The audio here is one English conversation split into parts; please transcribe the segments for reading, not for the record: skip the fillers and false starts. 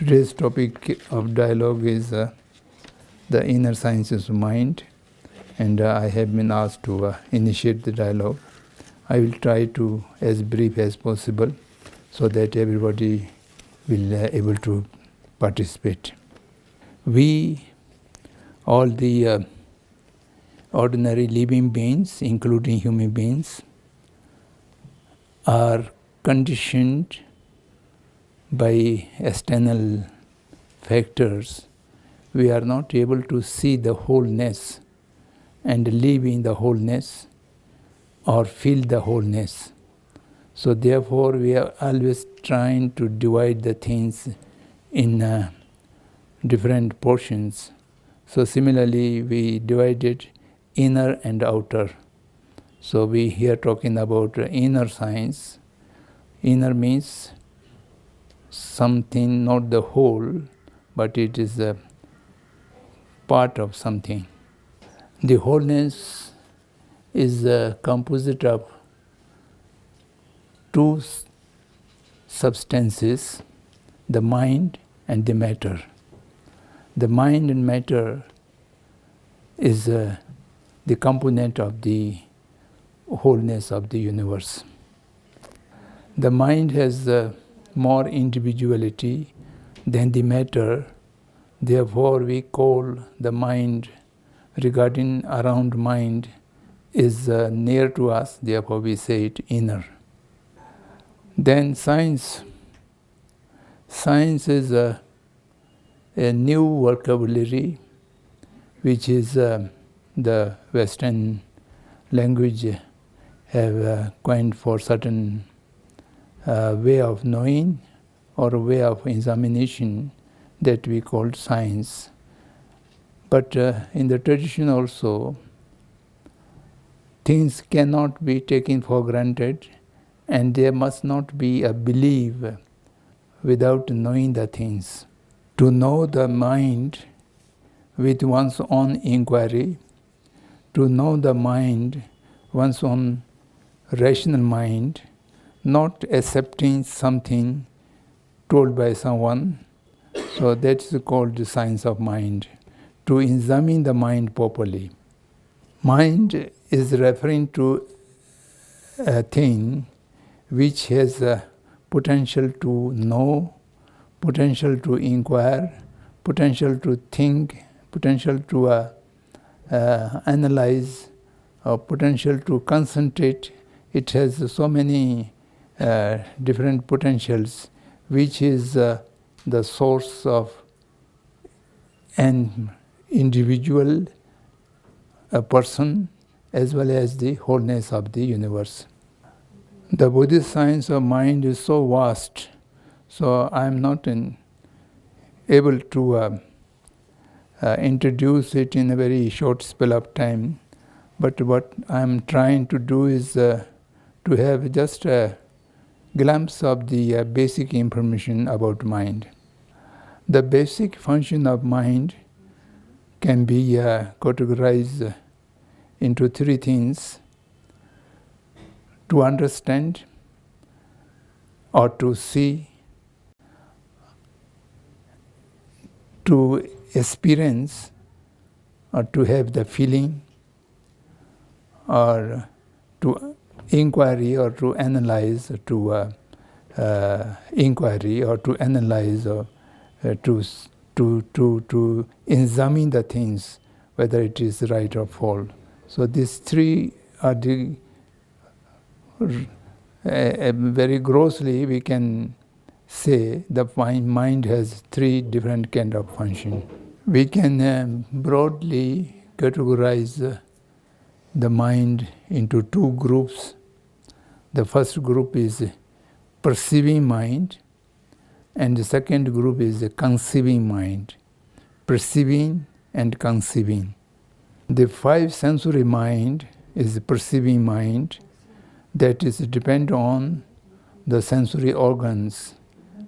Today's topic of dialogue is the inner sciences of mind, and I have been asked to initiate the dialogue. I will try to as brief as possible so that everybody will able to participate. We, all the ordinary living beings, including human beings, are conditioned by external factors. We are not able to see the wholeness and live in the wholeness or feel the wholeness. So therefore we are always trying to divide the things in different portions. So similarly we divided inner and outer. So we here talking about inner science. Inner means something, not the whole, but it is a part of something. The wholeness is a composite of two substances, the mind and the matter. The mind and matter is the component of the wholeness of the universe. The mind has more individuality than the matter. Therefore, we call the mind, regarding around mind, is near to us. Therefore, we say it inner. Then science. Science is a new vocabulary, which is the Western language have coined for certain way of knowing or a way of examination that we call science. But in the tradition also, things cannot be taken for granted, and there must not be a belief without knowing the things. To know the mind with one's own inquiry, to know the mind, one's own rational mind, not accepting something told by someone. So that's called the science of mind, to examine the mind properly. Mind is referring to a thing which has a potential to know, potential to inquire, potential to think, potential to analyze, or potential to concentrate. It has so many different potentials, which is the source of an individual, a person, as well as the wholeness of the universe. The Buddhist science of mind is so vast, so I am not able to introduce it in a very short spell of time. But what I am trying to do is to have just a glimpse of the basic information about mind. The basic function of mind can be categorized into three things: to understand, or to see, to experience, or to have the feeling, or to inquiry, or to analyze, to inquiry, or to analyze, or to examine the things, whether it is right or false. So these three are the very grossly we can say the mind has three different kind of function. We can broadly categorize the mind into two groups. The first group is perceiving mind, and the second group is the conceiving mind. Perceiving and conceiving. The five sensory mind is the perceiving mind, that is depend on the sensory organs.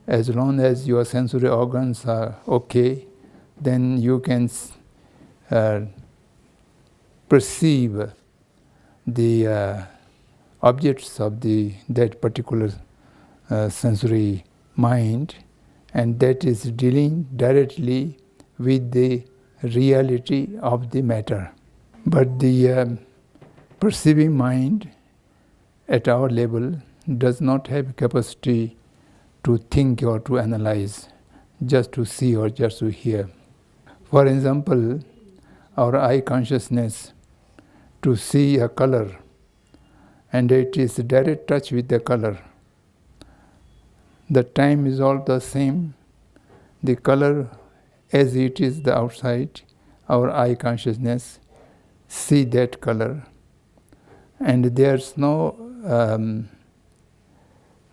As long as your sensory organs are okay, then you can perceive the objects of that particular sensory mind, and that is dealing directly with the reality of the matter. But the perceiving mind at our level does not have capacity to think or to analyze, just to see or just to hear. For example, our eye consciousness to see a color, and it is direct touch with the color. The time is all the same. The color as it is the outside, our eye consciousness see that color, and there's no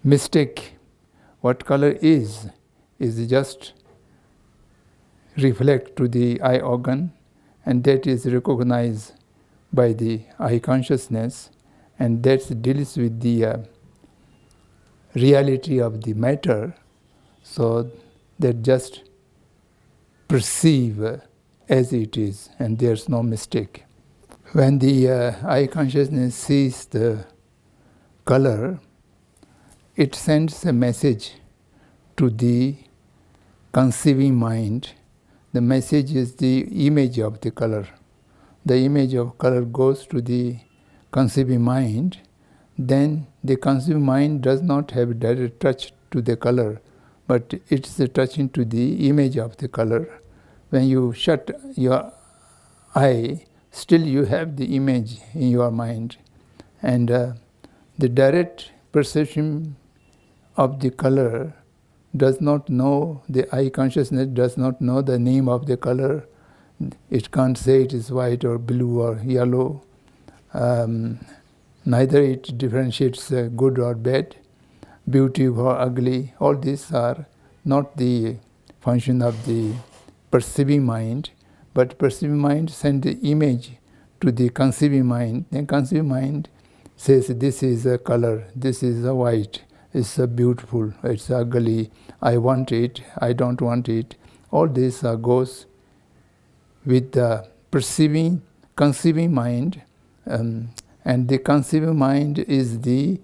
mistake. What color is just reflect to the eye organ, and that is recognized by the eye consciousness, and that deals with the reality of the matter, so that just perceive as it is, and there's no mistake. When the eye consciousness sees the color, it sends a message to the conceiving mind. The message is the image of the color. The image of color goes to the conceiving mind. Then the conceiving mind does not have direct touch to the color, but it's touching to the image of the color. When you shut your eye, still you have the image in your mind. And the direct perception of the color does not know, the eye consciousness does not know the name of the color. It can't say it is white or blue or yellow. Neither it differentiates good or bad, beauty or ugly. All these are not the function of the perceiving mind, but perceiving mind sends the image to the conceiving mind. Then conceiving mind says, this is a color, this is a white, it's a beautiful, it's ugly, I want it, I don't want it. All this goes with the perceiving, conceiving mind, and the conceiving mind is the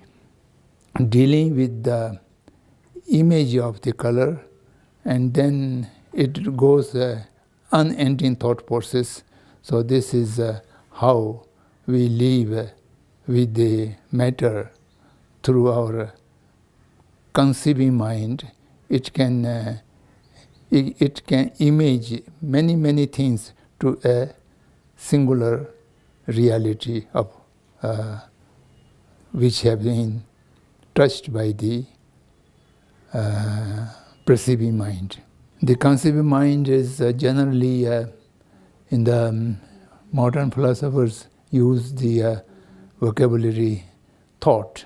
dealing with the image of the color, and then it goes unending thought process. So this is how we live with the matter through our conceiving mind. It can image many things to a singular reality of which have been touched by the perceiving mind. The conceiving mind is generally, in the modern philosophers use the vocabulary thought.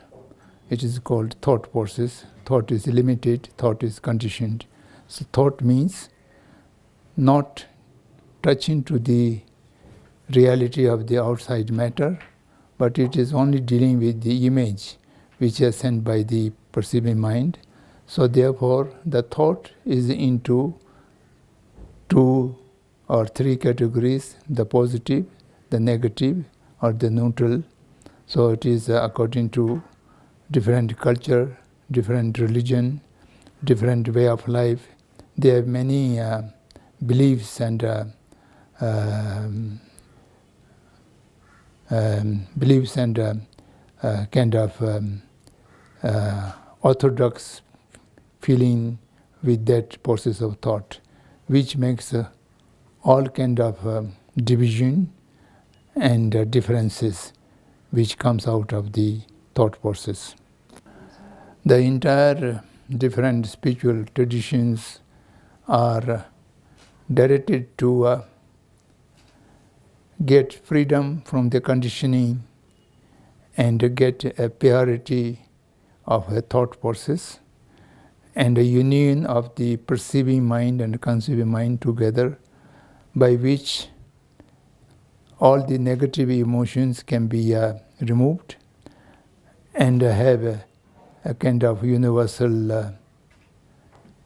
It is called thought process. Thought is limited, thought is conditioned. So thought means not touching to the reality of the outside matter, but it is only dealing with the image which is sent by the perceiving mind. So therefore, the thought is into 2 or 3 categories: the positive, the negative, or the neutral. So it is according to different culture, different religion, different way of life. There are many beliefs and kind of orthodox feeling with that process of thought, which makes all kind of division and differences which comes out of the thought process. The entire different spiritual traditions are directed to get freedom from the conditioning and get a purity of a thought process and a union of the perceiving mind and conceiving mind together, by which all the negative emotions can be removed and have a kind of universal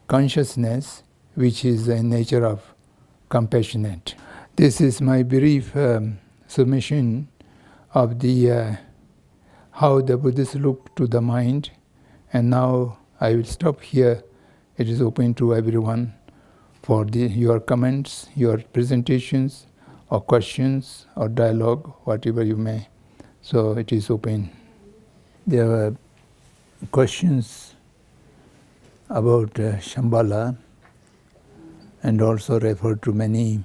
consciousness which is in nature of compassionate. This is my brief submission of the how the Buddhists look to the mind, and now I will stop here It is open to everyone for your comments, your presentations, or questions, or dialogue, whatever you may. So it is open. There were questions about Shambhala, and also referred to many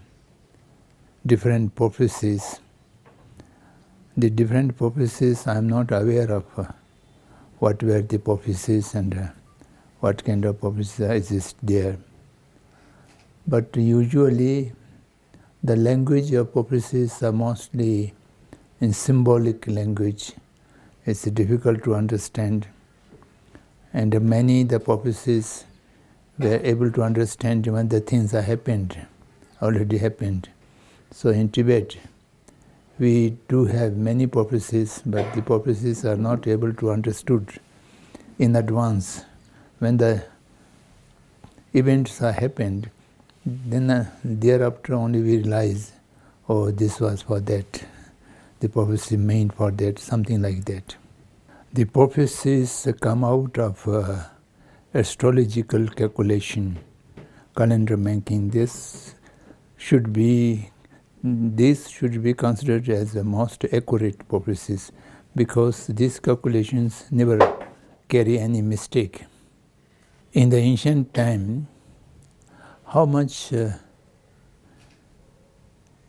different prophecies. The different prophecies, I am not aware of what were the prophecies and what kind of prophecies exist there. But usually the language of prophecies are mostly in symbolic language. It's difficult to understand. And many the prophecies were able to understand when the things are already happened. So in Tibet, we do have many prophecies, but the prophecies are not able to understood in advance. When the events are happened, then thereafter only we realize, oh, this was for that. The prophecy meant for that, something like that. The prophecies come out of astrological calculation, calendar making. This should be considered as the most accurate prophecies, because these calculations never carry any mistake. In the ancient time, how much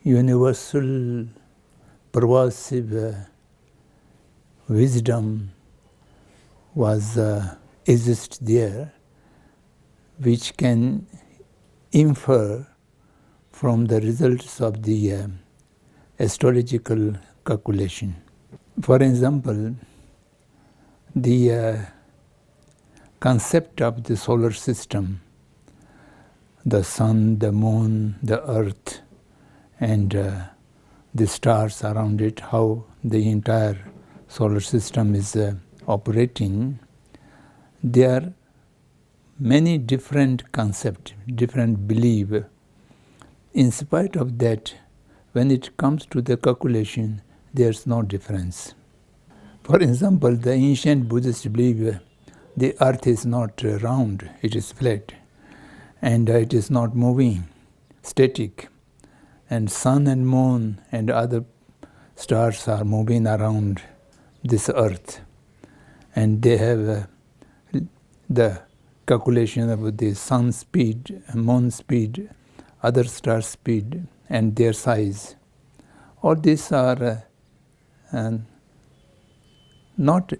universal pervasive wisdom was exists there, which can infer from the results of the astrological calculation. For example, the concept of the solar system, the sun, the moon, the earth, and the stars around it, how the entire solar system is operating, there are many different concepts, different beliefs. In spite of that, when it comes to the calculation, there's no difference. For example, the ancient Buddhist believe the earth is not round, it is flat, and it is not moving, static, and sun and moon and other stars are moving around this earth, and they have the calculation about the sun speed, moon speed, other star speed, and their size. All these are not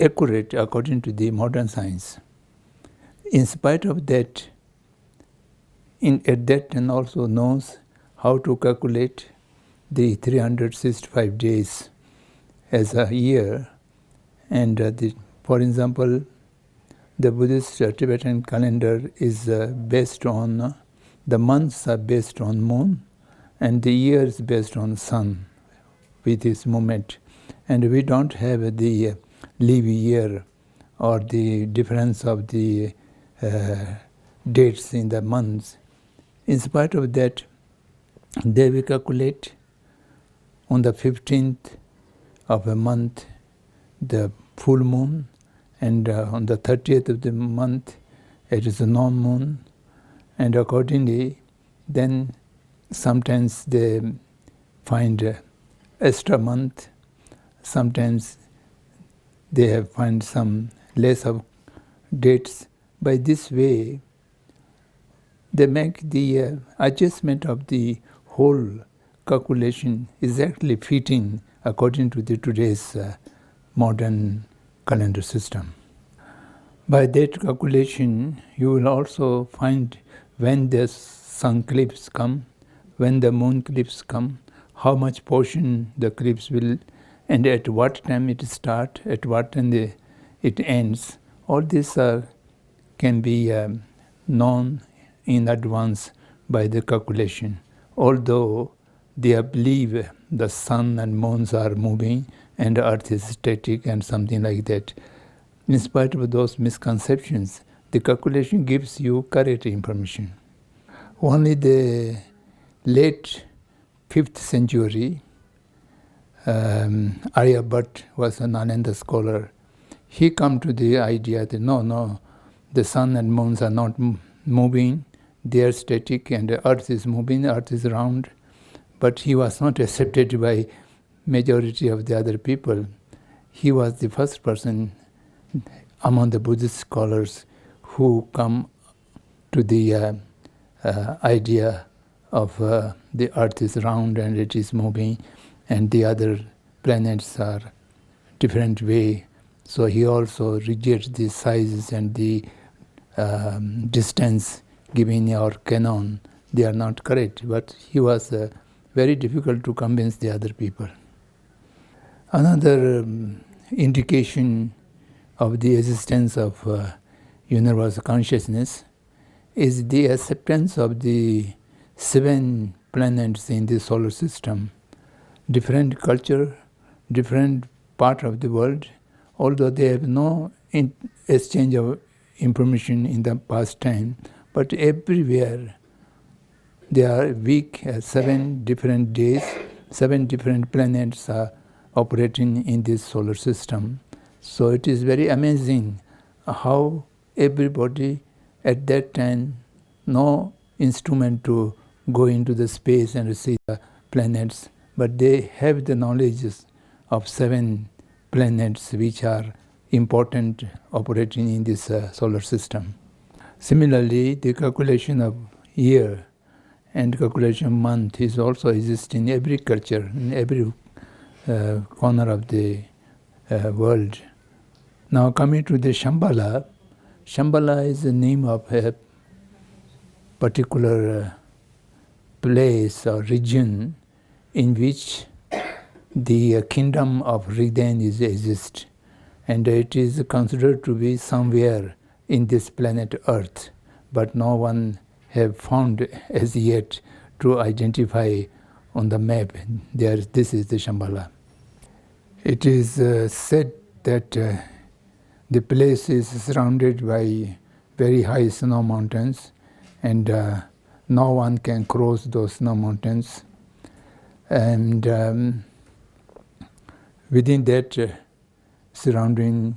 accurate according to the modern science. In spite of that, at that time also knows how to calculate the 365 days as a year, and for example, the Buddhist Tibetan calendar is based on, the months are based on moon, and the year is based on sun with its movement. And we don't have the leap year or the difference of the dates in the months. In spite of that, they will calculate on the 15th of a month the full moon, and on the 30th of the month it is a non moon, and accordingly then sometimes they find extra month, sometimes they find some less of dates. By this way they make the adjustment of the whole calculation exactly fitting according to the today's modern calendar system. By that calculation, you will also find when the sun eclipse come, when the moon eclipse come, how much portion the eclipse will, and at what time it start, at what time it ends. All this can be known in advance by the calculation. Although they believe the sun and moons are moving and earth is static and something like that, in spite of those misconceptions, the calculation gives you correct information. Only the late 5th century, Aryabhat was an Ananda scholar. He come to the idea that no, the sun and moons are not moving, they are static, and the earth is moving, earth is round. But he was not accepted by majority of the other people. He was the first person among the Buddhist scholars who come to the idea of the earth is round and it is moving, and the other planets are different way. So he also rejects the sizes and the distance given in our canon. They are not correct, but he was very difficult to convince the other people. Another indication of the existence of universal consciousness is the acceptance of the 7 planets in the solar system. Different culture, different part of the world, although they have no exchange of information in the past time, but everywhere they are week, 7 different days, 7 different planets are operating in this solar system. So it is very amazing how everybody at that time, no instrument to go into the space and see the planets, but they have the knowledge of 7 planets which are important operating in this solar system. Similarly, the calculation of year and calculation of month is also exist in every culture, in every corner of the world. Now coming to the Shambhala, Shambhala is the name of a particular place or region in which the kingdom of Rigden exists, and it is considered to be somewhere in this planet Earth, but no one have found as yet to identify on the map this is the Shambhala. It is said that the place is surrounded by very high snow mountains, and no one can cross those snow mountains. And within that surrounding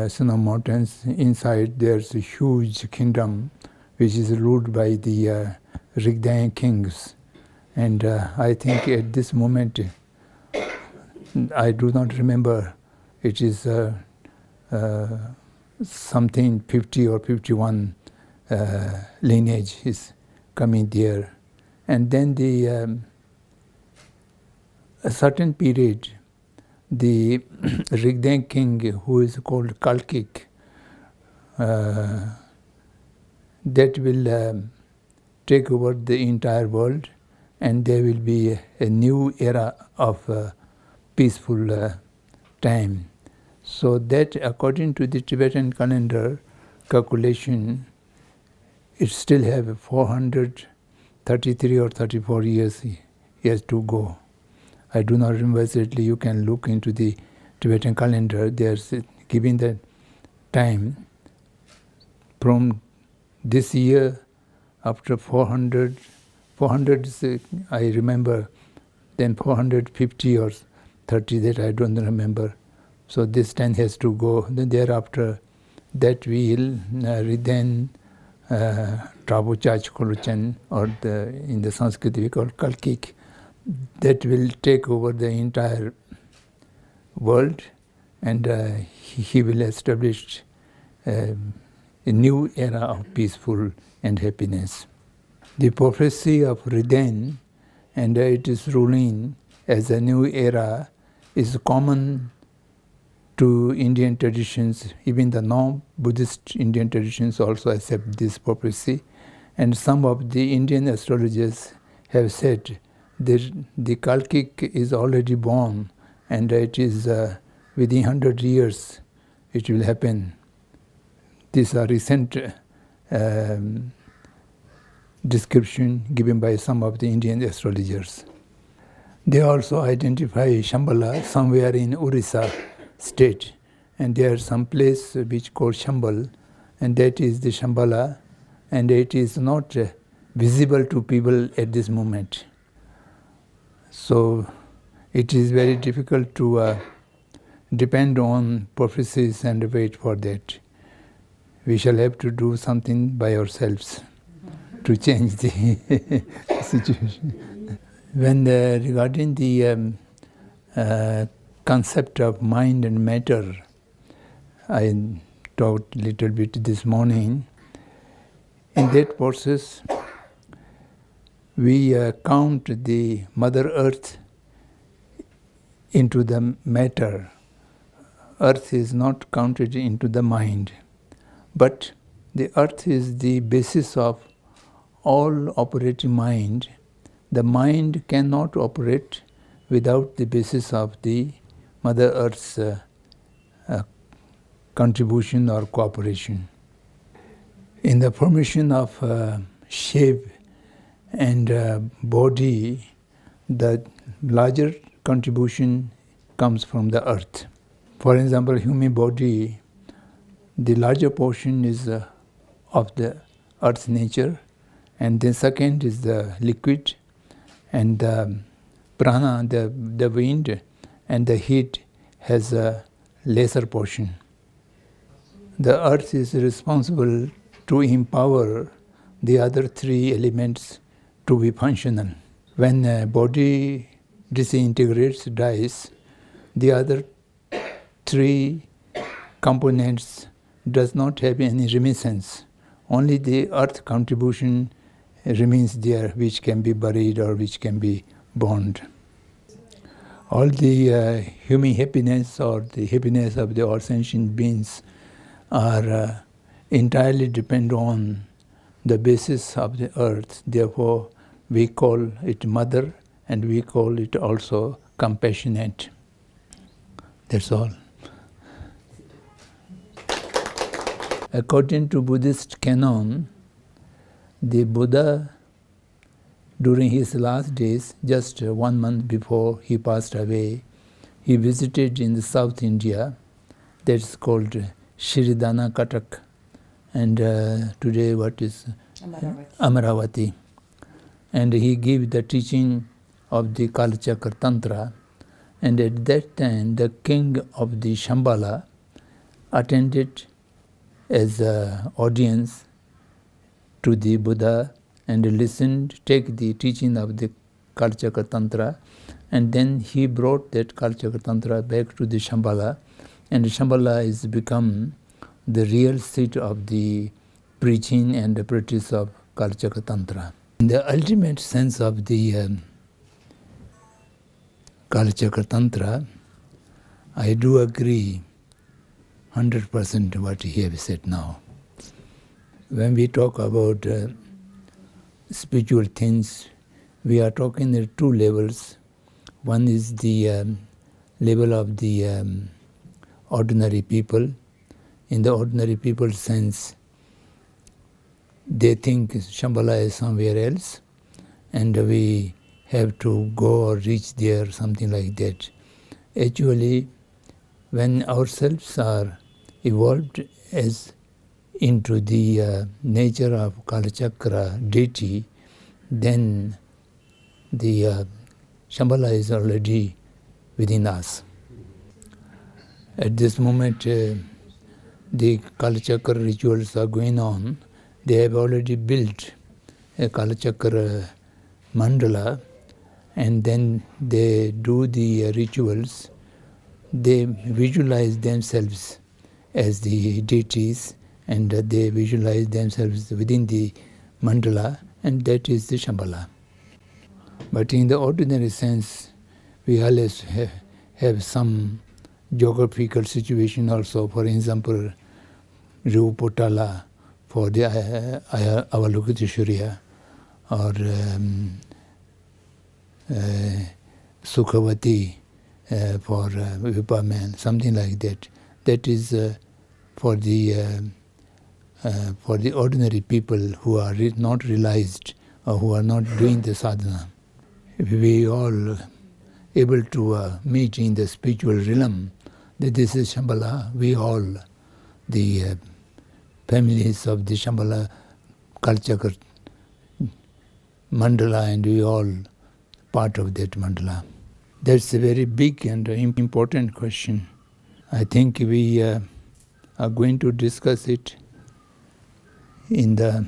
snow mountains, inside there's a huge kingdom which is ruled by the Rigden kings. And I think at this moment, I do not remember, it is something 50 or 51 lineage is coming there. And then a certain period, the Rigden king, who is called Kalkik, that will take over the entire world, and there will be a new era of peaceful time. So that, according to the Tibetan calendar calculation, it still have 433 or 34 years to go. I do not remember exactly. You can look into the Tibetan calendar. There's giving the time from this year after 400 I remember, then 450 or 30 that I don't remember. So this time has to go. Then thereafter that will then Trabuchach Koluchen, or in the Sanskrit we call Kalkik, that will take over the entire world, and he will establish a new era of peaceful and happiness. The prophecy of Rigden and its ruling as a new era is common to Indian traditions. Even the non-Buddhist Indian traditions also accept this prophecy, and some of the Indian astrologers have said that the Kalkik is already born, and it is within 100 years it will happen. These are recent description given by some of the Indian astrologers. They also identify Shambhala somewhere in Orissa state, and there is some place which called Shambhala, and that is the Shambhala, and it is not visible to people at this moment. So it is very difficult to depend on prophecies and wait for that. we shall have to do something by ourselves to change the situation. When regarding the concept of mind and matter, I talked a little bit this morning. In that process, we count the Mother Earth into the matter. Earth is not counted into the mind, but the earth is the basis of all operating mind. The mind cannot operate without the basis of the Mother Earth's contribution or cooperation. In the formation of shape and body, the larger contribution comes from the earth. For example, human body, the larger portion is of the earth's nature, and then second is the liquid, and the prana, the wind, and the heat has a lesser portion. The earth is responsible to empower the other three elements to be functional. When a body disintegrates, dies, the other three components does not have any reminiscence. Only the earth contribution remains there, which can be buried or which can be burned. All the human happiness or the happiness of the all sentient beings are entirely depend on the basis of the earth. Therefore, we call it mother, and we call it also compassionate. That's all. According to Buddhist canon, the Buddha, during his last days, just 1 month before he passed away, he visited in the South India. That's called Shiridana Katak, and today what is Amaravati. And he gave the teaching of the Kalachakra Tantra, and at that time the king of the Shambhala attended as an audience to the Buddha and listened, take the teaching of the Kalachakra Tantra, and then he brought that Kalachakra Tantra back to the Shambhala, and Shambhala has become the real seat of the preaching and the practice of Kalachakra Tantra. In the ultimate sense of the Kalachakra Tantra, I do agree 100% what he has said now. When we talk about spiritual things, we are talking at two levels. One is the level of the ordinary people. In the ordinary people sense, they think Shambhala is somewhere else, and we have to go or reach there, something like that. Actually, when ourselves are evolved as into the nature of Kalachakra deity, then the Shambhala is already within us. At this moment, the Kalachakra rituals are going on. They have already built a Kalachakra mandala, and then they do the rituals. They visualize themselves as the deities, and they visualize themselves within the mandala, and that is the Shambhala. But in the ordinary sense, we always have some geographical situation also. For example, Rupotala for the Avalokiteshvara, or Sukhavati for Vipaman, something like that. That is for the ordinary people who are not realized or who are not doing the sadhana. If we all able to meet in the spiritual realm, that this is Shambhala, we all, the families of the Shambhala Kalachakra mandala, and we all part of that mandala. That's a very big and important question. I think we are going to discuss it in the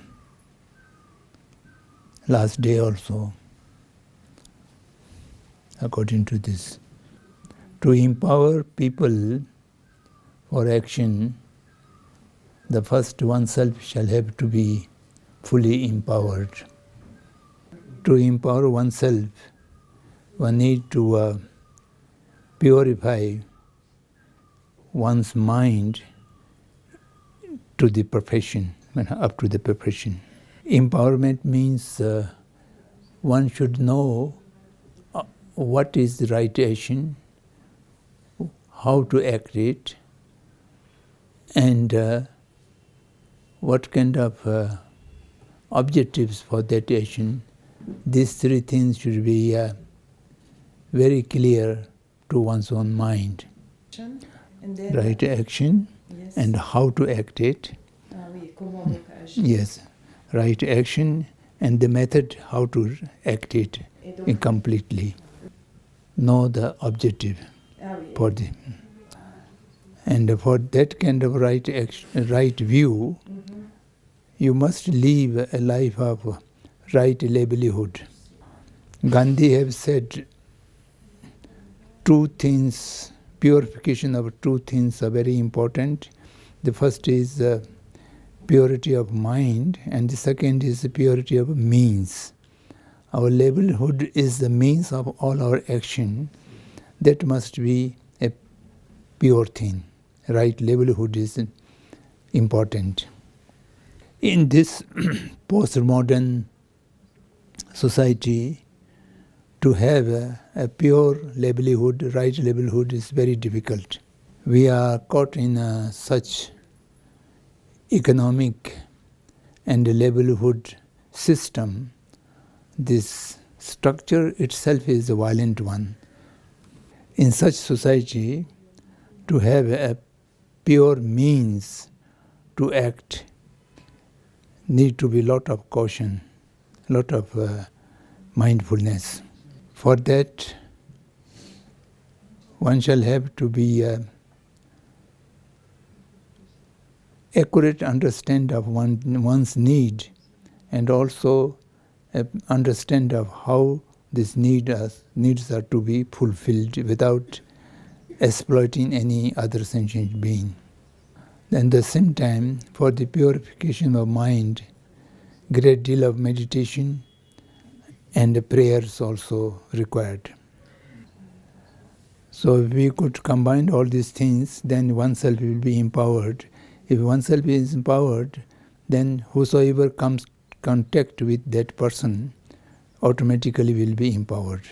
last day also, according to this. To empower people for action, the first oneself shall have to be fully empowered. To empower oneself, one need to purify one's mind to the perfection, up to the perfection. Empowerment means one should know what is the right action, how to act it, and what kind of objectives for that action. These three things should be very clear to one's own mind. And then, Right action, yes. and how to act it. Oui, comment donc agir. Yes, right action and the method how to act it Et donc, completely. Know the objective oui. for the, and for that kind of right view, you must live a life of right livelihood. Gandhi have said two things, purification of two things are very important. The first is purity of mind, and the second is the purity of means. Our livelihood is the means of all our action. That must be a pure thing. Right livelihood is important. In this post-modern society, to have a pure livelihood, right livelihood is very difficult. We are caught in such economic and livelihood system. This structure itself is a violent one. In such society, to have a pure means to act need to be lot of caution, lot of mindfulness. For that, one shall have to be accurate understand of one's need, and also understand of how these needs are to be fulfilled without exploiting any other sentient being. At the same time, for the purification of mind, great deal of meditation and prayers also required. So if we could combine all these things, then oneself will be empowered. If oneself is empowered, then whosoever comes contact with that person automatically will be empowered.